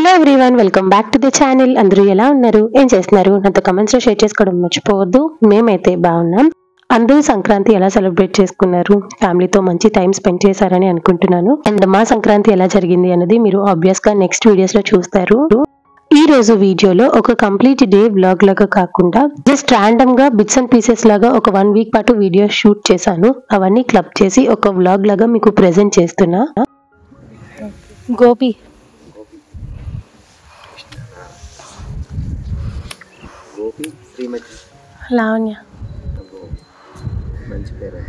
Hello everyone, welcome back to the channel. అందరూ ఎలా ఉన్నారు, ఏం చేస్తున్నారు? నాతో కమెంట్స్ లో షేర్ చేసుకోవడం మర్చిపోవద్దు. మేమైతే బాగున్నాం. అందరూ సంక్రాంతి ఎలా సెలబ్రేట్ చేసుకున్నారు, ఫ్యామిలీతో మంచి టైం స్పెండ్ చేశారని అనుకుంటున్నాను. అండ్ మా సంక్రాంతి ఎలా జరిగింది అన్నది మీరు ఆబ్వియస్ గా నెక్స్ట్ వీడియోస్ లో చూస్తారు. ఈ రోజు వీడియోలో ఒక కంప్లీట్ డే వ్లాగ్ లాగా కాకుండా జస్ట్ ర్యాండమ్ గా బిట్స్ అండ్ పీసెస్ లాగా ఒక 1 వీక్ పాటు వీడియో షూట్ చేశాను. అవన్నీ క్లబ్ చేసి ఒక వ్లాగ్ లాగా మీకు ప్రెజెంట్ చేస్తున్నా. గోపి లావణ్య మంచి పేరు.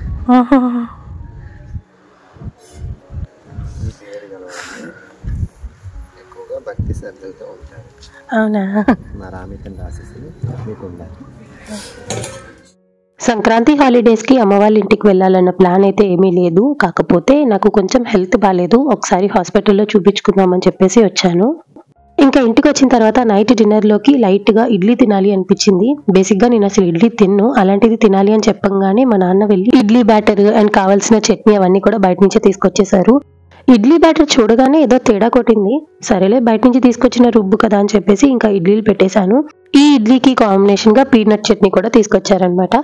ఎక్కువగా భక్తి శ్రద్ధలతో ఉంటారు. అవునా? మా రామితన్ ఆశీస్సులు మీకు ఉండాలి. సంక్రాంతి హాలిడేస్ కి అమ్మ వాళ్ళ ఇంటికి వెళ్ళాలన్న ప్లాన్ అయితే ఏమీ లేదు. కాకపోతే నాకు కొంచెం హెల్త్ బాగాలేదు, ఒకసారి హాస్పిటల్లో చూపించుకుందామని చెప్పేసి వచ్చాను. ఇంకా ఇంటికి వచ్చిన తర్వాత నైట్ డిన్నర్ లోకి లైట్ గా ఇడ్లీ తినాలి అనిపించింది. బేసిక్ గా నేను అసలు ఇడ్లీ తిన్ను, అలాంటిది తినాలి అని చెప్పంగానే మా నాన్న వెళ్ళి ఇడ్లీ బ్యాటర్ అండ్ కావాల్సిన చట్నీ అవన్నీ కూడా బయట నుంచే తీసుకొచ్చేసారు. ఇడ్లీ బ్యాటర్ చూడగానే ఏదో తేడా కొట్టింది. సరేలే బయట నుంచి తీసుకొచ్చిన రుబ్బు కదా అని చెప్పేసి ఇంకా ఇడ్లీలు పెట్టేశాను. ఈ ఇడ్లీకి కాంబినేషన్ గా పీనట్ చట్నీ కూడా తీసుకొచ్చారనమాట.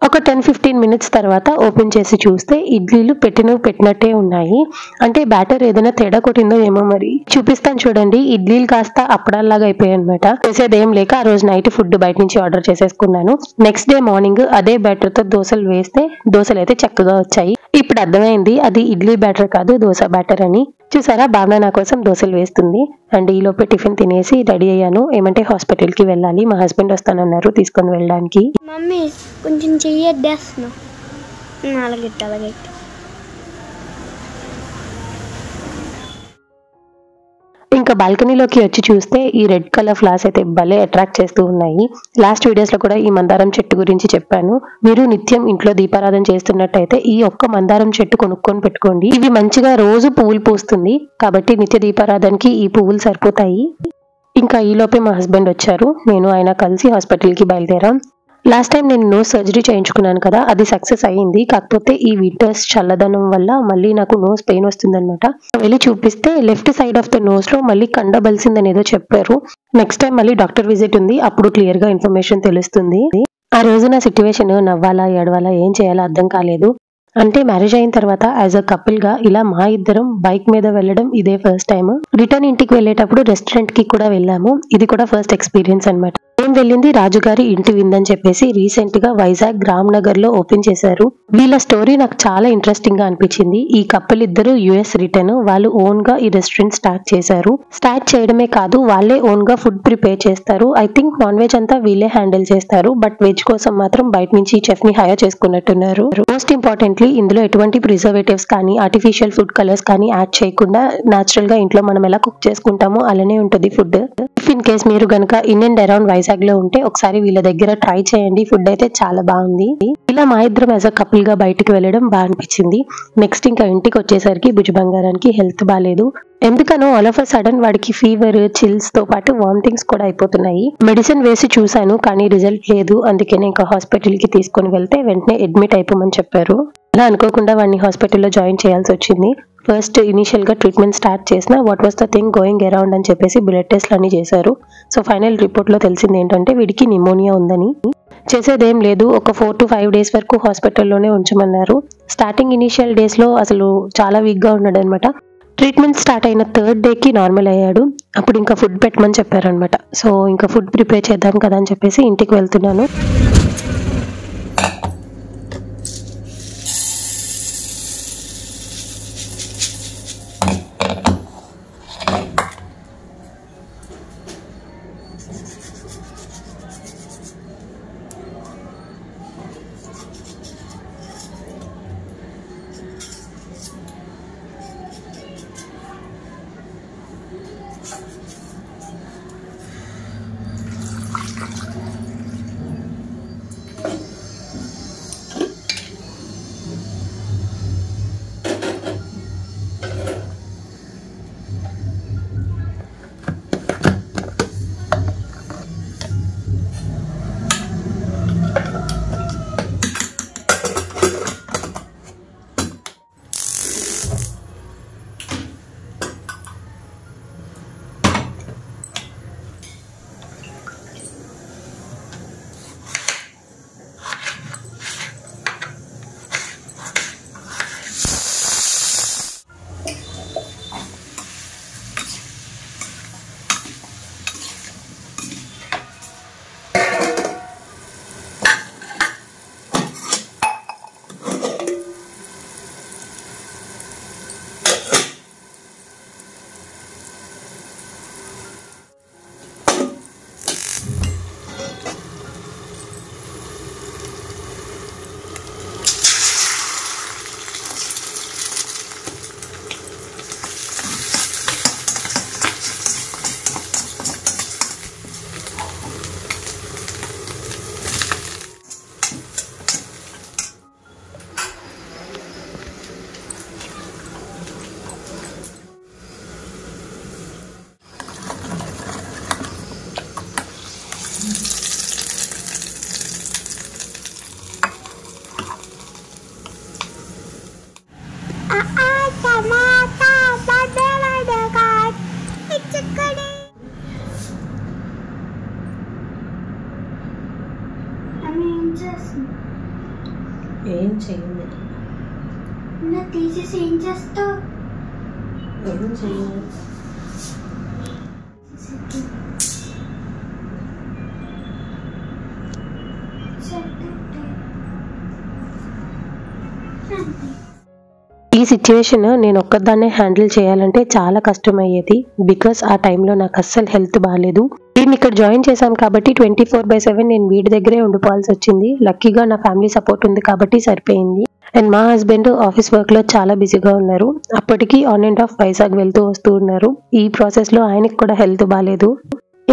ఒక 10-15 మినిట్స్ తర్వాత ఓపెన్ చేసి చూస్తే ఇడ్లీలు పెట్టినట్టే ఉన్నాయి. అంటే బ్యాటర్ ఏదైనా తేడా కొట్టిందో ఏమో మరి. చూపిస్తాను చూడండి. ఇడ్లీలు కాస్త అప్పడాల్లాగా అయిపోయాయి అనమాట. చేసేదేం లేక ఆ రోజు నైట్ ఫుడ్ బయట నుంచి ఆర్డర్ చేసేసుకున్నాను. నెక్స్ట్ డే మార్నింగ్ అదే బ్యాటర్ తో దోశలు వేస్తే దోశలు అయితే చక్కగా వచ్చాయి. ఇప్పుడు అర్థమైంది అది ఇడ్లీ బ్యాటర్ కాదు, దోశ బ్యాటర్ అని. చూసారా, భావన నా కోసం దోశలు వేస్తుంది. అండ్ ఈ లోపే టిఫిన్ తినేసి రెడీ అయ్యాను. ఏమంటే హాస్పిటల్ కి వెళ్ళాలి, మా హస్బెండ్ వస్తానన్నారు తీసుకొని వెళ్ళడానికి. మమ్మీ కొంచెం చెయ్యేద్దేస్తున్నా, అలాగే ఇంకా బాల్కనీలోకి వచ్చి చూస్తే ఈ రెడ్ కలర్ ఫ్లవర్స్ అయితే భలే అట్రాక్ట్ చేస్తూ ఉన్నాయి. లాస్ట్ వీడియోస్ లో కూడా ఈ మందారం చెట్టు గురించి చెప్పాను. మీరు నిత్యం ఇంట్లో దీపారాధన చేస్తున్నట్టయితే ఈ ఒక్క మందారం చెట్టు కొనుక్కొని పెట్టుకోండి. ఇవి మంచిగా రోజు పువ్వులు పూస్తుంది కాబట్టి నిత్య దీపారాధనకి ఈ పువ్వులు సరిపోతాయి. ఇంకా ఈ లోపే మా హస్బెండ్ వచ్చారు. నేను ఆయన కలిసి హాస్పిటల్ కి బయలుదేరాం. లాస్ట్ టైం నేను నోస్ సర్జరీ చేయించుకున్నాను కదా, అది సక్సెస్ అయ్యింది. కాకపోతే ఈ వింటర్స్ చల్లదనం వల్ల మళ్ళీ నాకు నోస్ పెయిన్ వస్తుంది అనమాట. వెళ్ళి చూపిస్తే left side of the nose లో మళ్ళీ కండ బలిసిందని ఏదో చెప్పారు. నెక్స్ట్ టైం మళ్ళీ డాక్టర్ విజిట్ ఉంది, అప్పుడు క్లియర్ గా ఇన్ఫర్మేషన్ తెలుస్తుంది. ఆ రోజు నా సిచ్యువేషన్ నవ్వాలా ఏడవాలా ఏం చేయాలో అర్థం కాలేదు. అంటే మ్యారేజ్ అయిన తర్వాత యాజ్ అ కపుల్ గా ఇలా మా ఇద్దరం బైక్ మీద వెళ్ళడం ఇదే ఫస్ట్ టైం. రిటర్న్ ఇంటికి వెళ్ళేటప్పుడు రెస్టారెంట్ కి కూడా వెళ్ళాము. ఇది కూడా ఫస్ట్ ఎక్స్పీరియన్స్ అనమాట. నేను వెళ్ళింది రాజుగారి ఇంటి విందని చెప్పేసి రీసెంట్ గా వైజాగ్ రామ్ నగర్ లో ఓపెన్ చేశారు. వీళ్ళ స్టోరీ నాకు చాలా ఇంట్రెస్టింగ్ గా అనిపించింది. ఈ కపుల్ ఇద్దరు యుఎస్ రిటర్న్, వాళ్ళు ఓన్ గా ఈ రెస్టారెంట్ స్టార్ట్ చేశారు. స్టార్ట్ చేయడమే కాదు, వాళ్ళే ఓన్ గా ఫుడ్ ప్రిపేర్ చేస్తారు. ఐ థింక్ నాన్ వెజ్ అంతా వీళ్ళే హ్యాండిల్ చేస్తారు, బట్ వెజ్ కోసం మాత్రం బయట నుంచి చెఫ్ ని హైర్ చేసుకున్నట్టున్నారు. మోస్ట్ ఇంపార్టెంట్లీ ఇందులో ఎటువంటి ప్రిజర్వేటివ్స్ కానీ ఆర్టిఫిషియల్ ఫుడ్ కలర్స్ కానీ యాడ్ చేయకుండా నాచురల్ గా ఇంట్లో మనం ఎలా కుక్ చేసుకుంటామో అలానే ఉంటుంది ఫుడ్. ఇఫ్ ఇన్ కేస్ మీరు గనుక ఇన్ అండ్ అరౌండ్ వైజాగ్ లో ఉంటే ఒకసారి వీళ్ళ దగ్గర ట్రై చేయండి. ఫుడ్ అయితే చాలా బాగుంది. ఇలా మా ఇద్దరం యాజ్ అ కపుల్ గా బయటకు వెళ్ళడం బాగా అనిపించింది. నెక్స్ట్ ఇంకా ఇంటికి వచ్చేసరికి భుజ బంగారానికి హెల్త్ బాగాలేదు. ఎందుకనో ఆల్ ఆఫ్ అ సడన్ వాడికి ఫీవర్, చిల్స్ తో పాటు వామిటింగ్స్ కూడా అయిపోతున్నాయి. మెడిసిన్ వేసి చూశాను కానీ రిజల్ట్ లేదు. అందుకనే ఇంకా హాస్పిటల్ కి తీసుకొని వెళ్తే వెంటనే అడ్మిట్ అయిపోమని చెప్పారు. అలా అనుకోకుండా వాడిని హాస్పిటల్లో జాయిన్ చేయాల్సి వచ్చింది. ఫస్ట్ ఇనిషియల్ గా ట్రీట్మెంట్ స్టార్ట్ చేసిన what was the thing going around అని చెప్పేసి బ్లడ్ టెస్ట్లు అన్ని చేశారు. సో ఫైనల్ రిపోర్ట్ లో తెలిసింది ఏంటంటే వీడికి నిమోనియా ఉందని. చేసేదేం లేదు, ఒక 4 to 5 days వరకు హాస్పిటల్లోనే ఉంచమన్నారు. స్టార్టింగ్ ఇనిషియల్ డేస్ లో అసలు చాలా వీక్ గా ఉన్నాడు అనమాట. ట్రీట్మెంట్ స్టార్ట్ అయిన 3rd డేకి నార్మల్ అయ్యాడు. అప్పుడు ఇంకా ఫుడ్ పెట్టమని చెప్పారనమాట. సో ఇంకా ఫుడ్ ప్రిపేర్ చేద్దాం కదా అని చెప్పేసి ఇంటికి వెళ్తున్నాను. ఏం చెయ్యలేదు. తీసేసి ఏం చేస్తావు? ఏం చెయ్యలేదు. ఈ సిచ్యువేషన్ నేను ఒక్కదాన్నే హ్యాండిల్ చేయాలంటే చాలా కష్టమయ్యేది. బికాస్ ఆ టైంలో నాకు అస్సలు హెల్త్ బాగాలేదు. దీన్ని ఇక్కడ జాయిన్ చేశాను కాబట్టి 24/7 నేను వీడి దగ్గరే ఉండిపోవాల్సి వచ్చింది. లక్కీగా నా ఫ్యామిలీ సపోర్ట్ ఉంది కాబట్టి సరిపోయింది. అండ్ మా హస్బెండ్ ఆఫీస్ వర్క్ లో చాలా బిజీగా ఉన్నారు. అప్పటికి ఆన్ అండ్ ఆఫ్ వైజాగ్ వెళ్తూ వస్తూ ఉన్నారు. ఈ ప్రాసెస్ లో ఆయనకి కూడా హెల్త్ బాగాలేదు.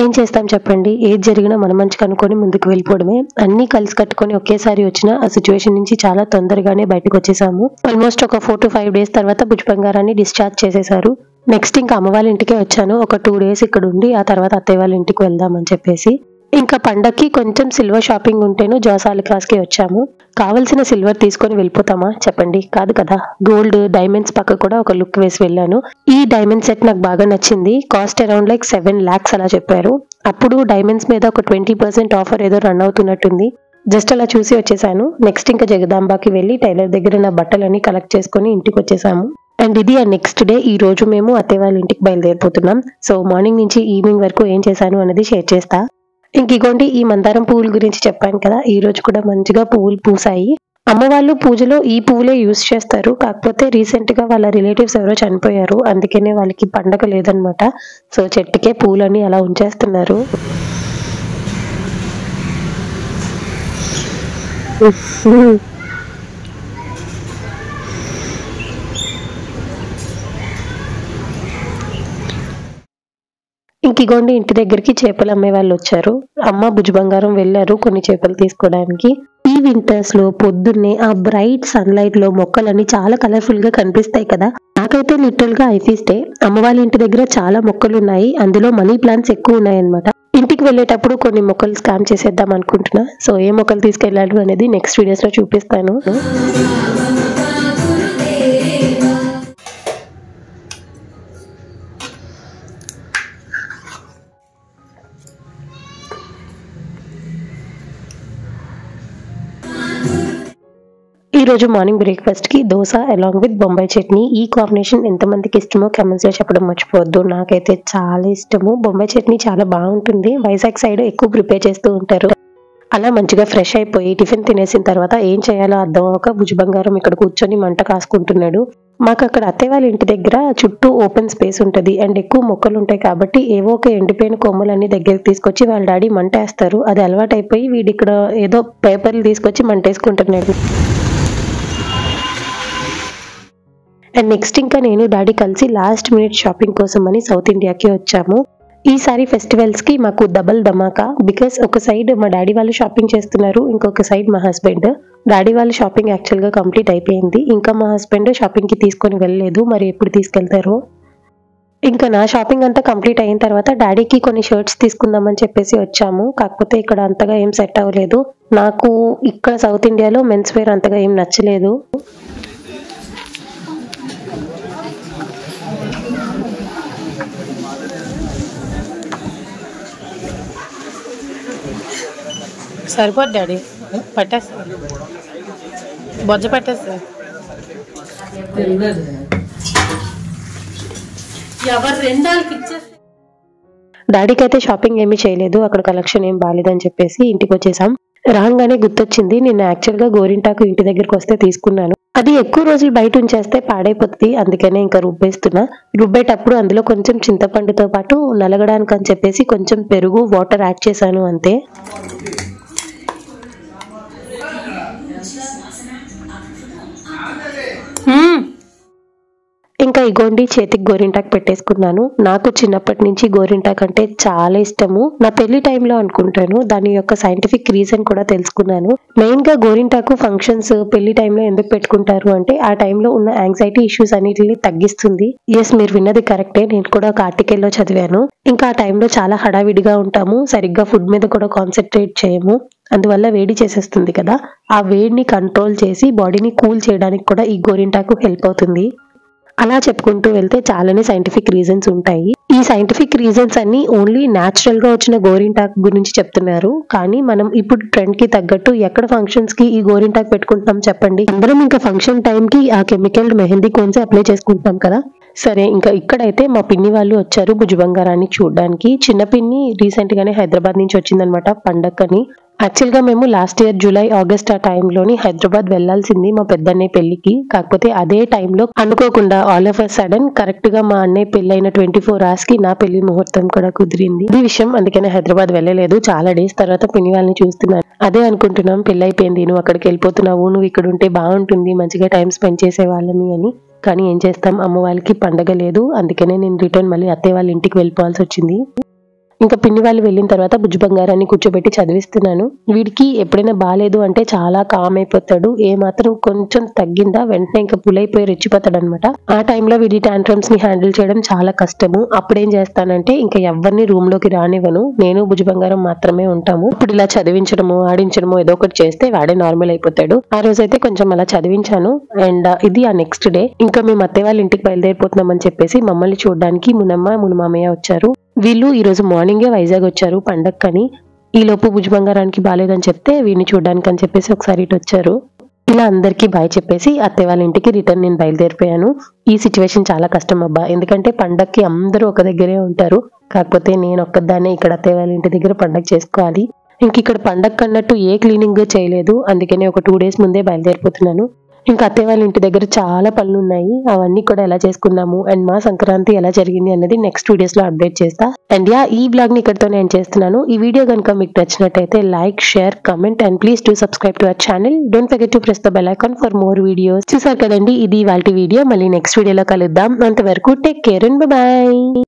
ఏం చేస్తాం చెప్పండి, ఏది జరిగినా మన మంచికి అనుకొని ముందుకు వెళ్ళిపోవడమే. అన్ని కలిసి కట్టుకొని ఒకేసారి వచ్చిన ఆ సిచ్యువేషన్ నుంచి చాలా తొందరగానే బయటకు వచ్చేసాము. ఆల్మోస్ట్ ఒక 4 to 5 days తర్వాత బుజ్జి బంగారాన్ని డిశ్చార్జ్ చేసేశారు. నెక్స్ట్ ఇంకా అమ్మ వాళ్ళ ఇంటికే వచ్చాను. ఒక 2 days ఇక్కడ ఉండి ఆ తర్వాత అత్తయ్య వాళ్ళ ఇంటికి వెళ్దామని చెప్పేసి. ఇంకా పండక్కి కొంచెం సిల్వర్ షాపింగ్ ఉంటేను జోసాలి క్రాస్ కి వచ్చాము. కావలసిన సిల్వర్ తీసుకొని వెళ్ళిపోతామా చెప్పండి, కాదు కదా. గోల్డ్ డైమండ్స్ పక్క కూడా ఒక లుక్ వేసి వెళ్ళాను. ఈ డైమండ్ సెట్ నాకు బాగా నచ్చింది. కాస్ట్ అరౌండ్ 7 lakhs అలా చెప్పారు. అప్పుడు డైమండ్స్ మీద ఒక 20% ఆఫర్ ఏదో రన్ అవుతున్నట్టుంది. జస్ట్ అలా చూసి వచ్చేసాను. నెక్స్ట్ ఇంకా జగదాంబాకి వెళ్ళి టైలర్ దగ్గర నా బట్టలన్నీ కలెక్ట్ చేసుకుని ఇంటికి వచ్చేసాము. అండ్ ఇది ఆ నెక్స్ట్ డే. ఈ రోజు మేము అత్తయ్య వాళ్ళ ఇంటికి బయలుదేరిపోతున్నాం. సో మార్నింగ్ నుంచి ఈవినింగ్ వరకు ఏం చేశాను అనేది షేర్ చేస్తా. ఇంకోండి, ఈ మందారం పువ్వుల గురించి చెప్పాను కదా, ఈ రోజు కూడా మంచిగా పువ్వులు పూసాయి. అమ్మ వాళ్ళు పూజలో ఈ పువ్వులే యూజ్ చేస్తారు. కాకపోతే రీసెంట్ గా వాళ్ళ రిలేటివ్స్ ఎవరో చనిపోయారు, అందుకనే వాళ్ళకి పండగ లేదనమాట. సో చెట్టుకే పూలని అలా ఉంచేస్తున్నారు. ఇంకోండి, ఇంటి దగ్గరికి చేపలు అమ్మే వాళ్ళు వచ్చారు. అమ్మ బుజ్జి బంగారం వెళ్ళారు కొన్ని చేపలు తీసుకోవడానికి. ఈ వింటర్స్ లో పొద్దున్నే ఆ బ్రైట్ సన్ లైట్ లో మొక్కలన్నీ చాలా కలర్ఫుల్ గా కనిపిస్తాయి కదా. నాకైతే లిటరల్ గా ఐఫీస్టే. అమ్మ వాళ్ళ ఇంటి దగ్గర చాలా మొక్కలు ఉన్నాయి, అందులో మనీ ప్లాంట్స్ ఎక్కువ ఉన్నాయన్నమాట. ఇంటికి వెళ్ళేటప్పుడు కొన్ని మొక్కలు స్కామ్ చేసేద్దాం అనుకుంటున్నా. సో ఏ మొక్కలు తీసుకెళ్ళాలి అనేది నెక్స్ట్ వీడియోస్ లో చూపిస్తాను. ఈ రోజు మార్నింగ్ బ్రేక్ఫాస్ట్ కి దోశ అలాంగ్ విత్ బొంబాయి చట్నీ. ఈ కాంబినేషన్ ఎంతమందికి ఇష్టమో కమెంట్స్ లో చెప్పడం మర్చిపోవద్దు. నాకైతే చాలా ఇష్టము. బొంబాయి చట్నీ చాలా బాగుంటుంది. వైజాగ్ సైడ్ ఎక్కువ ప్రిపేర్ చేస్తూ ఉంటారు. అలా మంచిగా ఫ్రెష్ అయిపోయి టిఫిన్ తినేసిన తర్వాత ఏం చేయాలో అర్థం అవ్వక బుజ్జి బంగారం ఇక్కడ కూర్చొని మంట కాసుకుంటున్నాడు. మాకు అక్కడ అత్తయ్య వాళ్ళ ఇంటి దగ్గర చుట్టూ ఓపెన్ స్పేస్ ఉంటుంది అండ్ ఎక్కువ మొక్కలు ఉంటాయి కాబట్టి ఏవో ఒక ఎండిపోయిన కొమ్మలన్నీ దగ్గరికి తీసుకొచ్చి వాళ్ళ డాడీ మంట వేస్తారు. అది అలవాటు అయిపోయి వీడి ఇక్కడ ఏదో పేపర్లు తీసుకొచ్చి మంట వేసుకుంటున్నాడు. అండ్ నెక్స్ట్ ఇంకా నేను డాడీ కలిసి లాస్ట్ మినిట్ షాపింగ్ కోసం అని సౌత్ ఇండియాకి వచ్చాము. ఈసారి ఫెస్టివల్స్ కి మాకు డబల్ ధమాకా. బికాస్ ఒక సైడ్ మా డాడీ వాళ్ళు షాపింగ్ చేస్తున్నారు, ఇంకొక సైడ్ మా హస్బెండ్. డాడీ వాళ్ళు షాపింగ్ యాక్చువల్ గా కంప్లీట్ అయిపోయింది, ఇంకా మా హస్బెండ్ షాపింగ్ కి తీసుకొని వెళ్ళలేదు, మరి ఎప్పుడు తీసుకెళ్తారో. ఇంకా నా షాపింగ్ అంతా కంప్లీట్ అయిన తర్వాత డాడీకి కొన్ని షర్ట్స్ తీసుకుందామని చెప్పేసి వచ్చాము. కాకపోతే ఇక్కడ అంతగా ఏం సెట్ అవ్వలేదు. నాకు ఇక్కడ సౌత్ ఇండియాలో మెన్స్ వేర్ అంతగా ఏం నచ్చలేదు. సరిపోద్ది డాడీ, పట్టేస్తా, బొజ్జ పట్టేస్తా. ఎవరు రెండాళ్ళకి ఇచ్చేస్తే. డాడీకి అయితే షాపింగ్ ఏమీ చేయలేదు, అక్కడ కలెక్షన్ ఏం బాగాలేదని చెప్పేసి ఇంటికి వచ్చేసాం. రాగానే గుర్తొచ్చింది, నేను యాక్చువల్ గా గోరింటాకు ఇంటి దగ్గరకు వస్తే తీసుకున్నాను. అది ఎక్కువ రోజులు బయట ఉంచేస్తే పాడైపోతుంది, అందుకనే ఇంకా రుబ్బేస్తున్నా. రుబ్బేటప్పుడు అందులో కొంచెం చింతపండుతో పాటు నలగడానికి అని చెప్పేసి కొంచెం పెరుగు వాటర్ యాడ్ చేశాను అంతే. ఇంకా ఇగోండి చేతికి గోరింటాకు పెట్టేసుకున్నాను. నాకు చిన్నప్పటి నుంచి గోరింటాకు అంటే చాలా ఇష్టము. నా పెళ్లి టైంలో అనుకుంటాను దాని యొక్క సైంటిఫిక్ రీజన్ కూడా తెలుసుకున్నాను. మెయిన్ గా గోరింటాకు ఫంక్షన్స్ పెళ్లి టైంలో ఎందుకు పెట్టుకుంటారు అంటే ఆ టైంలో ఉన్న యాంగ్జైటీ ఇష్యూస్ అన్నిటిని తగ్గిస్తుంది. ఎస్, మీరు విన్నది కరెక్టే, నేను కూడా ఒక ఆర్టికల్ లో చదివాను. ఇంకా ఆ టైంలో చాలా హడావిడిగా ఉంటాము, సరిగ్గా ఫుడ్ మీద కూడా కాన్సన్ట్రేట్ చేయము. అందువల్ల వేడి చేసేస్తుంది కదా, ఆ వేడిని కంట్రోల్ చేసి బాడీని కూల్ చేయడానికి కూడా ఈ గోరింటాకు హెల్ప్ అవుతుంది. అలా చెప్పుకుంటూ వెళ్తే చాలానే సైంటిఫిక్ రీజన్స్ ఉంటాయి. ఈ సైంటిఫిక్ రీజన్స్ అన్ని ఓన్లీ న్యాచురల్ గా వచ్చిన గోరింటాకు గురించి చెప్తున్నారు. కానీ మనం ఇప్పుడు ట్రెండ్ కి తగ్గట్టు ఎక్కడ ఫంక్షన్స్ కి ఈ గోరింటాకు పెట్టుకుంటున్నాం చెప్పండి. అందరం ఇంకా ఫంక్షన్ టైం కి ఆ కెమికల్ మెహందీ కోన్స్ అప్లై చేసుకుంటున్నాం కదా. సరే, ఇంకా ఇక్కడైతే మా పిన్ని వాళ్ళు వచ్చారు భుజబంగారాన్ని చూడడానికి. చిన్న పిన్ని రీసెంట్ గానే హైదరాబాద్ నుంచి వచ్చిందనమాట పండక్కని. యాక్చువల్ గా మేము లాస్ట్ ఇయర్ జూలై ఆగస్ట్ ఆ టైంలోని హైదరాబాద్ వెళ్లాల్సింది మా పెద్దన్నయ్య పెళ్లికి. కాకపోతే అదే టైంలో అనుకోకుండా all of a sudden correct గా మా అన్నయ్య పెళ్లి అయిన 24 hours కి నా పెళ్లి ముహూర్తం కూడా కుదిరింది. ఈ విషయం అందుకనే హైదరాబాద్ వెళ్ళలేదు. చాలా డేస్ తర్వాత పిన్ని వాళ్ళని చూస్తున్నాను. అదే అనుకుంటున్నాం, పెళ్లి అయిపోయింది, నువ్వు అక్కడికి వెళ్ళిపోతున్నావు, నువ్వు ఇక్కడ ఉంటే బాగుంటుంది, మంచిగా టైం స్పెండ్ చేసే వాళ్ళని అని. కానీ ఏం చేస్తాం, అమ్మ వాళ్ళకి పండగ లేదు. అందుకనే నేను రిటర్న్ మళ్ళీ అత్తయ్య వాళ్ళ ఇంటికి వెళ్ళిపోవాల్సి వచ్చింది. ఇంకా పిన్ని వాళ్ళు వెళ్ళిన తర్వాత బుజ్జి బంగారాన్ని కూర్చోబెట్టి చదివిస్తున్నాను. వీడికి ఎప్పుడైనా బాగాలేదు అంటే చాలా కామ్ అయిపోతాడు. ఏ మాత్రం కొంచెం తగ్గిందా వెంటనే ఇంకా పులైపోయి రెచ్చిపోతాడు అనమాట. ఆ టైంలో వీడి టాంట్రమ్స్ ని హ్యాండిల్ చేయడం చాలా కష్టము. అప్పుడేం చేస్తానంటే ఇంకా ఎవరిని రూమ్ లోకి రానివ్వను, నేను బుజ్జి బంగారం మాత్రమే ఉంటాము. ఇప్పుడు ఇలా చదివించడము ఆడించడము ఏదో ఒకటి చేస్తే వాడే నార్మల్ అయిపోతాడు. ఆ రోజైతే కొంచెం అలా చదివించాను. అండ్ ఇది ఆ నెక్స్ట్ డే ఇంకా మేము అత్తయ్య వాళ్ళ ఇంటికి బయలుదేరిపోతున్నాం అని చెప్పేసి మమ్మల్ని చూడడానికి మునమ్మ మునుమామయ్య వచ్చారు. వీళ్ళు ఈ రోజు మార్నింగే వైజాగ్ వచ్చారు పండక్కని. ఈ లోపు బుజ్జి బంగారానికి బాగాలేదని చెప్తే వీడిని చూడడానికి అని చెప్పేసి ఒకసారి ఇటు వచ్చారు. ఇలా అందరికీ బాయ్ చెప్పేసి అత్తయ్య వాళ్ళ ఇంటికి రిటర్న్ నేను బయలుదేరిపోయాను. ఈ సిచ్యువేషన్ చాలా కష్టం అబ్బా, ఎందుకంటే పండక్కి అందరూ ఒక దగ్గరే ఉంటారు. కాకపోతే నేను ఒక్కదాన్నే ఇక్కడ అత్తయ్య వాళ్ళ ఇంటి దగ్గర పండగ చేసుకోవాలి. ఇంక ఇక్కడ పండగ అన్నట్టు ఏ క్లీనింగ్ చేయలేదు. అందుకనే ఒక 2 days ముందే బయలుదేరిపోతున్నాను. ఇంకా అత్తయ్య వాళ్ళ ఇంటి దగ్గర చాలా పనులు ఉన్నాయి. అవన్నీ కూడా ఎలా చేసుకున్నాము అండ్ మా సంక్రాంతి ఎలా జరిగింది అన్నది నెక్స్ట్ వీడియోస్ లో అప్డేట్ చేస్తా. అండ్ ఈ బ్లాగ్ ని ఇక్కడతో నేను చేస్తున్నాను. ఈ వీడియో కనుక మీకు నచ్చినట్టయితే like, share, comment and please do subscribe to our channel. Don't forget to press the bell icon for more videos. చూసారు కదండి, ఇది ఇవాల్టి వీడియో. మళ్ళీ నెక్స్ట్ వీడియోలో కలుద్దాం. అంతవరకు టేక్ కేర్ అండ్ బై.